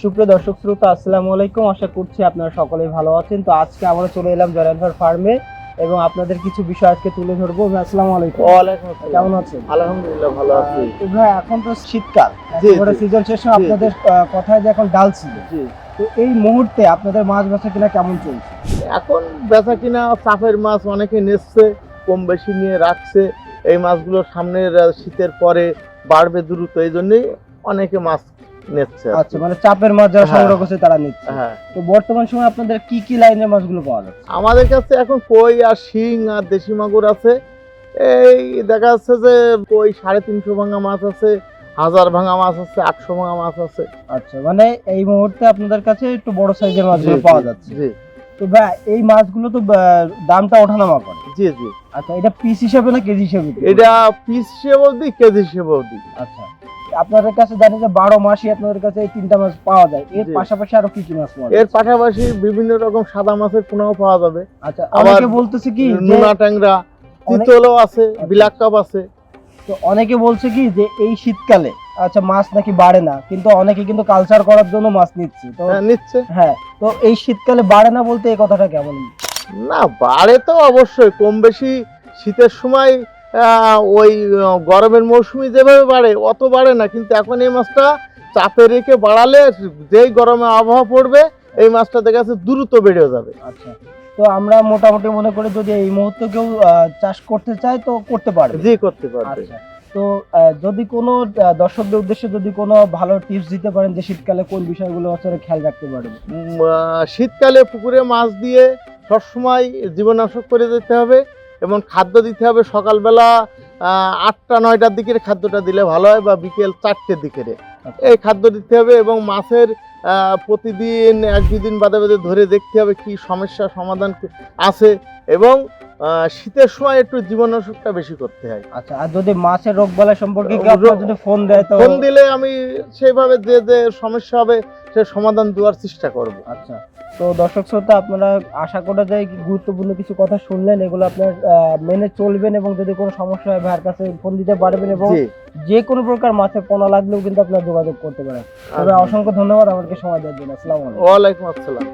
সুপ্রিয় দর্শক শ্রোতা, আসসালামু আলাইকুম। আশা করছি আপনারা সকলেই ভালো আছেন। তো আজকে আমরা চলে এলাম জয়রান ফার্মে এবং আপনাদের কিছু বিষয় আজকে তুলে ধরবো। ভাই, আসসালামু আলাইকুম। ওয়ালাইকুম আসসালাম। কেমন আছেন? আলহামদুলিল্লাহ ভালো আছি। তো ভাই, এখন তো শীতকাল, জি, একেবারে জি। সিজন শেষে জি, আপনাদের কথায় যে এখন ডাল ছিল, জি। তো এই মুহূর্তে আপনাদের মাছ বেচা কিনা কেমন চলছে? এখন বেচা কিনা চাপের মাছ অনেকে নিচ্ছে, কম বেশি নিয়ে রাখছে। এই মাছগুলো সামনের শীতের পরে বাড়বে দ্রুত, এই জন্যই অনেকে মাছ নিচ্ছে আর কি। আচ্ছা, মানে চাপের মাছ যারা হ্যাঁ, সংগ্রহ করছে তারা নিচ্ছে। হ্যাঁ। তো বর্তমান সময় আপনাদের কি কি লাইনের মাছগুলো পাওয়া যাচ্ছে? আমাদের কাছে এখন কই আর শিং আর দেশি মাগুর আছে। এই দেখা যাচ্ছে যে কই 350 ভাঙা মাছ আছে, 1000 ভাঙা মাছ আছে, 800 ভাঙা মাছ আছে। আচ্ছা, মানে এই মুহূর্তে আপনাদের কাছে একটু বড় সাইজের মাছগুলো জি, পাওয়া জি, যাচ্ছে। জি, তো ভাই, এই মাছগুলো তো দামটা ওঠানামা করে। জি, জি। আচ্ছা, এটা পিস হিসাবে না কেজি হিসাবে? এটা পিস হিসেবেও দিই, কেজি হিসেবেও দিই। আচ্ছা, আপনাদের কাছে জানি যে 12 মাসই আপনাদের কাছে এই তিনটা মাছ পাওয়া যায়। এর জি। পাশাপাশি আরো কি কি মাছ পাওয়া এর যায়? পাশাপাশি বিভিন্ন রকম সাদা মাছের পোনাও পাওয়া যাবে। আচ্ছা, আবার অনেকে বলতেছে কি যে নোনা ট্যাংরা, চিতলও আছে, বিলাক কাপ আছে। তো অনেকে বলছে কি যে এই শীতকালে আচ্ছা মাছ নাকি বাড়ে না, কিন্তু অনেকে কিন্তু কালচার করার জন্য মাছ নিচ্ছে। তো হ্যাঁ, নিচ্ছে। হ্যাঁ, তো এই শীতকালে বাড়ে না বলতে এই কথাটা কেমন? না, বাড়ে তো অবশ্যই, কম বেশি শীতের সময় ওই গরমের মৌসুমে যেভাবে বাড়ে অত বাড়ে না, কিন্তু এখন এই মাছটা চাপে রেখে বাড়ালে যেই গরমে আবহাওয়া পড়বে এই মাছটা দেখা যাচ্ছে দ্রুত বেড়ে যাবে। আচ্ছা, তো আমরা মোটামুটি মনে করি যদি এই মুহূর্তে কেউ চাষ করতে চায় তো করতে পারবে। জি, করতে পারবে। আচ্ছা, তো যদি কোনো দর্শকদের উদ্দেশ্যে যদি কোনো ভালো টিপস দিতে পারেন যে শীতকালে কোন বিষয়গুলো আসলে খেয়াল রাখতে পারবে? শীতকালে পুকুরে মাছ দিয়ে সবসময় জীবনাশক করে যেতে হবে এবং খাদ্য দিতে হবে সকালবেলা 8টা-9টার দিকের খাদ্যটা দিলে ভালো হয়, বা বিকেল 4টের দিকের এই খাদ্য দিতে হবে। এবং মাছের প্রতিদিন 1-2 দিন বাদে বাদে ধরে দেখতে হবে কি সমস্যা সমাধান আছে। এবং শীতের সময় একটু জীবনাশকটা বেশি করতে হয়। আচ্ছা, আর যদি মাছের রোগবালাই সম্পর্কে কেউ আপনার যদি ফোন দেয় তো? ফোন দিলে আমি সেইভাবে যে যে সমস্যা হবে সে সমাধান দেওয়ার চেষ্টা করব। আচ্ছা, তো দর্শক শ্রোতা, আপনারা আশা করা যায় কি গুরুত্বপূর্ণ কিছু কথা শুনলেন, এগুলো আপনার মেনে চলবেন এবং যদি কোনো সমস্যা হয় ভাইয়ের কাছে ফোন দিতে পারবেন এবং জি। যে কোনো প্রকার মাছের পোনা লাগলেও কিন্তু আপনারা যোগাযোগ করতে পারেন। তবে অসংখ্য ধন্যবাদ আমাকে সময় দেওয়ার জন্য। আসসালামু আলাইকুম। ওয়ালাইকুম আসসালাম।